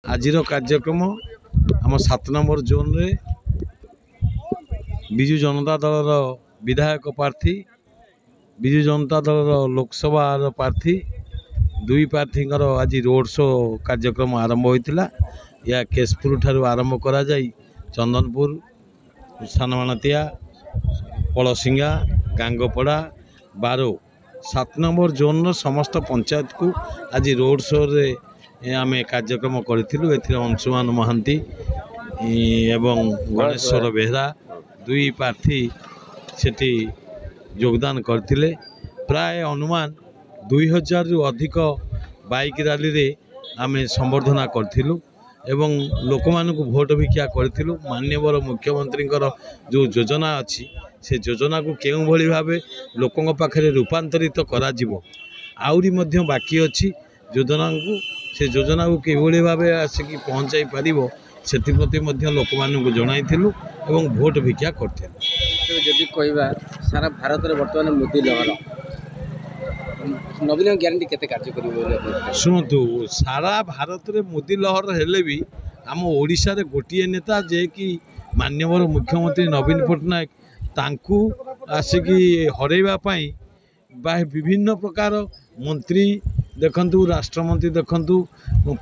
आजिर कार्यक्रम आम 7 number zone रे विजु जनता दल विधायक प्रार्थी विजु जनता दल लोकसभा प्रार्थी दुई प्रार्थी आज रोड शो कार्यक्रम आरंभ होता। यह केशपुर ठारू आरंभ करा जाई चंदनपुर सानमानतिया पलसिंगा गांगपड़ा बारो 7 नंबर जोन समस्त पंचायत को आज रोड शो रे आम कार्यक्रम करूँ। अंशुमान महांती एवं गणेश्वर बेहरा दुई प्रार्थी सेठी योगदान करथिले। प्राय अनुमान 2000 रु अधिक बाइक रैली रे आमे संबर्धना करथिलु एवं लोक मानक भोट भिक्षा करथिलु। माननीय मुख्यमंत्री जो योजना अच्छी से योजना को केउ भली भाबे लोकंग पाखरे रूपांतरित करा जिवो आउरी मध्य बाकी अच्छी योजना को से योजना को किभली भाबे आसिक पहुँचाई पारिबो सेतिप्रति मध्य लोक मानक जणाइथिलु एवं भोट भिक्षा करथिलु। जदि कहबा सारा भारत रे वर्तमान मोदी लहर नवीन ग्यारंटी केते कार्य करिवो शुणु सारा भारत रे मोदी लहर हेले भी आम ओडिशा रे गोटिए नेता जे कि माननीय मुख्यमंत्री नवीन पट्टनायक तांकू आसिकी हरैबा पाई विभिन्न प्रकार मंत्री देखंतु राष्ट्रमंत्री देखंतु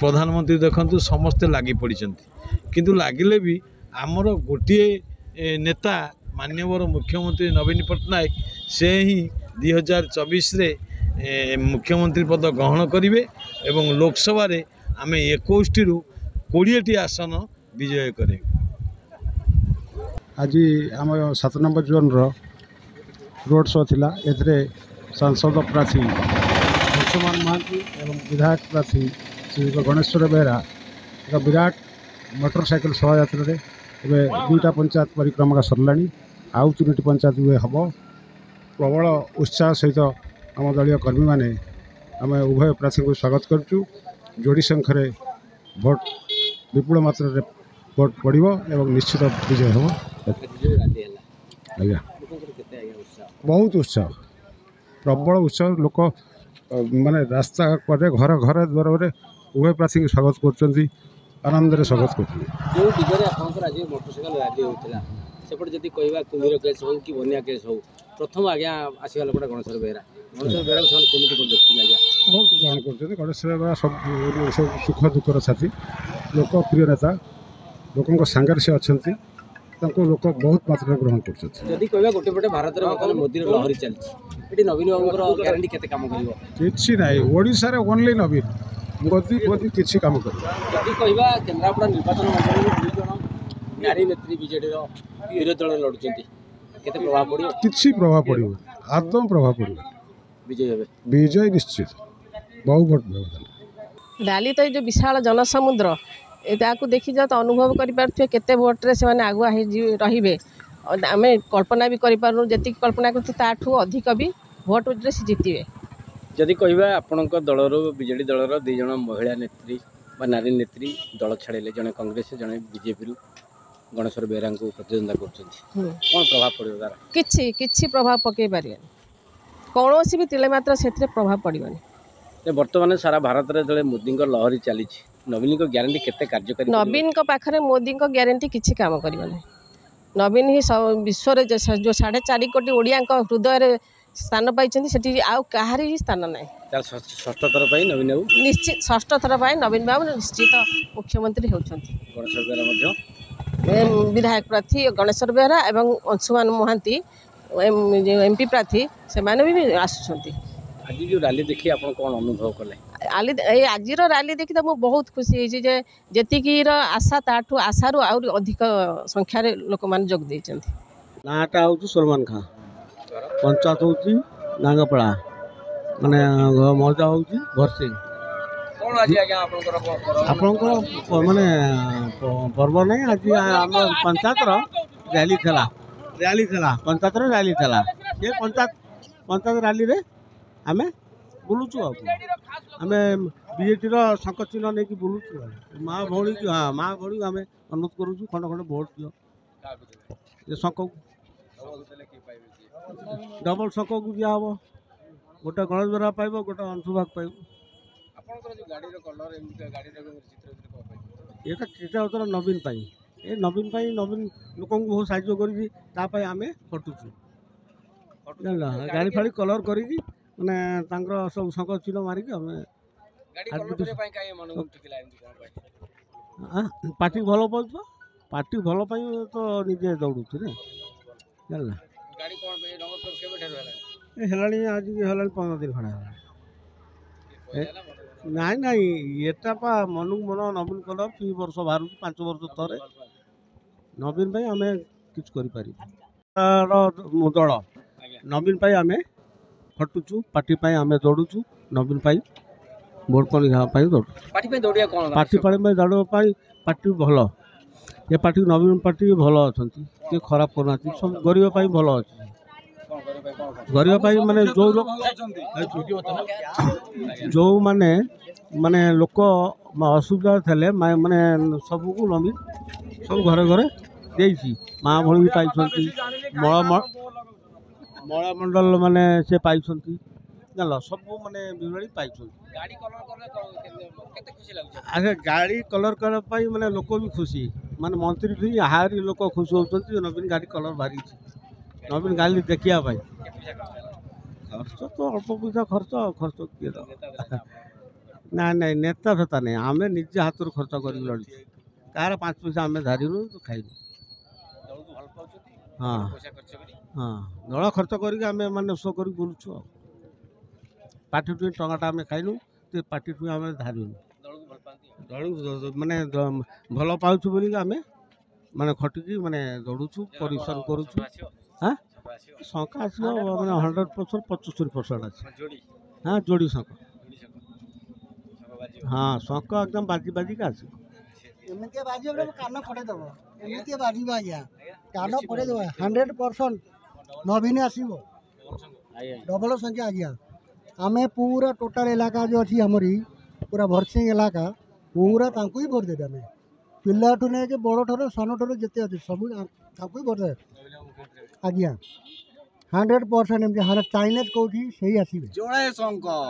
प्रधानमंत्री देखंतु समस्ते लागी पड़ी किंतु लागिले भी आमर गोटिए नेता माननीय मुख्यमंत्री नवीन पट्टनायक से ही 2024 रे मुख्यमंत्री पद ग्रहण करेंगे एवं लोकसभा रे आम 21 रु 20 आसन विजय करें। आज आम 7 नंबर जोन रोड शो थिला एथरे सांसद प्रार्थी अंशुमान महांती एवं विधायक प्रार्थी श्री गणेश्वर बेहरा एक विराट मोटरसाइकिल शोभा यात्रा दुईटा पंचायत परिक्रमा सरला आउ 3टी पंचायत हम प्रबल उत्साह सहित आम दलीय कर्मी माने आम उभय प्रार्थी को स्वागत करुँ। जोड़ी संख्यार भोट विपुल मात्रा भोट पड़ो एवं निश्चित विजय हम आज्ञा बहुत उत्साह प्रबल उत्साह लोक माने रास्ता पर घर घर द्वार उभय प्रार्थी को स्वागत कर आनंद स्वागत कर कुंभीर केस हो कि बनिया केस हो प्रथम आज्ञा आसवा लोक गणेश्वर बेहरा बहुत ग्रहण कर गणेश्वर बेहरा सब सुख दुखर साथी लोकप्रिय नेता लोकों सांगे से अच्छा लोक बहुत मात्रा ग्रहण कर गोटे पटे भारत में मोदी लहरी चलती नवीन बाबू ग्यारंटी केते काम करिवो किछि नाही ओडिसा रे ओनली नवीन मोदी मोदी किछि काम कर जदि कहबा केन्द्रापड़ा निर्वाचन मंडल दुई जन नारी नेत्री बीजेडी रो विरोधी दल लड़ुचंती केते प्रभाव पड़ियो किछि प्रभाव पड़ियो आदम प्रभाव पड़ियो विजय निश्चित बहु भोट व्यवधान रैली तो जो विशाल जनसमुद्र को देखी जा तो अनुभव करें केते भोट्रे से आगुआ रे आम कल्पना भी करूँ जी कल्पना करूँ अधिक भी भोट से जीतवे। जदि कहबा आपण दलर बीजेडी दलर 2 जन महिला नेत्री बा नारी नेत्री दल छाड़े जड़े कांग्रेस जड़े बीजेपी गणेश्वर बेहरा को प्रतिद्वंदा कौन प्रभाव पड़ो तार किछि प्रभाव पकई पारे कौन भी तिले मात्र से प्रभाव पड़ोनी। बर्तमान सारा भारत में जो मोदी लहरी चली नवीन को ग्यारंटी केते कार्यकारी नवीन को पाखरे मोदी को ग्यारंटी किछि काम करबनी। नवीन ही विश्व रे जो 4.5 कोटी ओडिया हृदय स्थान पाई सेठी आउ कहार ही स्थान ना षष्ठ थर नवीन बाबू निश्चित षष्ठ थर नवीन बाबू निश्चित मुख्यमंत्री होउछंती। गणेश्वर बेहरा विधायक प्रार्थी गणेश्वर बेहरा एवं अंशुमान महांती एमपी प्रार्थी से भी आसुछंती। आज जो रैली देखी आप कौन अनुभव कले आज रैली देखी तो मुझे बहुत खुशी होती जी आशा ताठू आशारू आउरी अधिक संख्यार लोक मैंने जोग देते। नाटा हूँ सलमान खां पंचायत हूँ गांगपड़ा माने मजा हूँ भरसिंह आपणकर माने पर्व नहीं आज आम पंचायत रैली थला पंचायत रैली थला ये पंचायत रैली रे आमे बुलुचु आम बीजेपी शंख चिन्ह नहीं कि बुलुचु माँ भौणी की हाँ माँ भौणी आम अनुरोध करुचु खंड खंड भोट दियो शंख डबल शंख को दिहब गोटे गणेश बेहरा पाइब गोटे अंशुभाग पाइब। गाड़ी कलर এটা ଉତ୍ତର ନବୀନ ପାଇଁ ଏ ନବୀନ ପାଇଁ ନବୀନ ଲୋକଙ୍କୁ ବହୁତ ସାହାଯ୍ୟ କରିଛି ତା ପାଇଁ ଆମେ ଖଟୁଛୁ ଜାଣିଲ ଗାଡ଼ି ଫାଡ଼ି କଲର୍ କରିକି ମାନେ ତାଙ୍କର ସବୁ ଶଙ୍ଖ ଚିହ୍ନ ମାରିକି ଆମେ ପାର୍ଟି ଭଲ ପାଉଛ ପାର୍ଟି ଭଲ ପାଇଁ ତ ନିଜେ ଦୌଡ଼ୁଛୁ ନା ଜାଣିଲ ହେଲାଣି ଆଜି ହେଲାଣି 15 ଦିନ ଖଣ୍ଡେ ହେଲାଣି ନାଇଁ ନାଇଁ ଏଟା ପା ମନକୁ ମନ ନବୀନ କଲର୍ 2 ବର୍ଷ ବାହାରୁଛି 5 ବର୍ଷ ଥରେ ନବୀନ ପାଇଁ ଆମେ କିଛି କରିପାରିବୁ ଦଳ ନବୀନ ପାଇଁ ଆମେ ଖଟୁଛୁ ପାର୍ଟି ପାଇଁ ଆମେ ଦୌଡ଼ୁଛୁ ନବୀନ ପାଇଁ ଭୋଟ କଣିବା ପାଇଁ ଦୌଡ଼ୁଛୁ ପାର୍ଟି ପାଇଁ ଦୌଡ଼ିବା କ'ଣ ପାର୍ଟି ପାଇଁ ଦୌଡ଼ିବା ପାଇଁ ପାର୍ଟି ଭଲ ଏ ପାର୍ଟି ନବୀନ ପାର୍ଟି ଭଲ ଅଛନ୍ତି କିଏ ଖରାପ କରୁନାହାନ୍ତି ସବୁ ଗରିବ ପାଇଁ ଭଲ ଅଛି ଗରିବ ପାଇଁ ମାନେ ଯେଉଁମାନେ ମାନେ ଲୋକ ଅସୁବିଧା ଥିଲେ ମାନେ ସବୁକୁ ନବୀନ ସବୁ ଘରେ ଘରେ ଦେଇଛି ମା ଭଳି ବି ପାଇଛନ୍ତି ମଳାମଣ୍ଡଳ ମାନେ ସେ ପାଇଛନ୍ତି ଜାଣିଲ ସବୁ ମାନେ ବିଭଳି ପାଇଛନ୍ତି ଆଚ୍ଛା ଗାଡ଼ି କଲର୍ କରିବା ପାଇଁ ମାନେ ଲୋକ ବି ଖୁସି ମାନେ ମନ୍ତ୍ରୀ ବି ଆହୁରି ଲୋକ ଖୁସି ହେଉଛନ୍ତି ନବୀନ ଗାଡ଼ି କଲର୍ ବାହାରିଛି ନବୀନ ଗାଡ଼ି ଦେଖିବା ପାଇଁ ଖର୍ଚ୍ଚ ତ ଅଳ୍ପ ପଇସା ଖର୍ଚ୍ଚ କିଏ ଦବ ନାଇଁ ନାଇଁ ନେତା ଫେତା ନାହିଁ ଆମେ ନିଜେ ହାତରୁ ଖର୍ଚ୍ଚ କରିକି ଲଢ଼ିଛୁ କାହାର 5 ପଇସା ଆମେ ଧାରିନୁ ଖାଇନୁ ହଁ ହଁ ଦଳ ଖର୍ଚ୍ଚ କରିକି ଆମେ ମାନେ ଶୋ କରିକି ବୁଲୁଛୁ ଆଉ ପାର୍ଟିଠୁ ଟଙ୍କାଟା ଆମେ ଖାଇନୁ ସେ ପାର୍ଟିଠୁ ଆମେ ଧାରିନୁ ଦଳକୁ ମାନେ ଭଲ ପାଉଛୁ ବୋଲିକି ଆମେ ମାନେ ଖଟିକି ମାନେ ଦୌଡ଼ୁଛୁ ପରିଶ୍ରମ କରୁଛୁ ହଁ ଶଙ୍ଖ ଆସିବ ମାନେ 100% 75% ଅଛି ହଁ ଯୋଡ଼ି ଶଙ୍ଖ ହଁ ଶଙ୍ଖ ଏକଦମ ବାଜିକି ଆସିବ ଏମିତି ବାଜିବ କାନ ଫଟେଇଦେବ ଏମିତି ବାଜିବ ଆଜ୍ଞା କାନ ଫଟେଇଦେବ 100% ନବୀନ ଆସିବ ଡବଲ ସଂଖ୍ୟା ଆଜ୍ଞା ଆମେ ପୁରା ଟୋଟାଲ ଇଲାକା ଯେଉଁ ଅଛି ଆମରି ପୁରା ଭରସିଂ ଇଲାକା ପୁରା ତାଙ୍କୁ ହିଁ ଭୋଟ ଦେବେ ଆମେ ପିଲାଠୁ ନେଇକି ବଡ଼ଠାରୁ ସାନଠାରୁ ଯେତେ ଅଛି ସବୁ ତାଙ୍କୁ ହିଁ ଭୋଟ ଦେବେ ଆଜ୍ଞା 100% ଏମିତି ଚାଇନିଜ କେଉଁଠି ସେଇ ଆସିବେ ଜୟ ଶଙ୍କର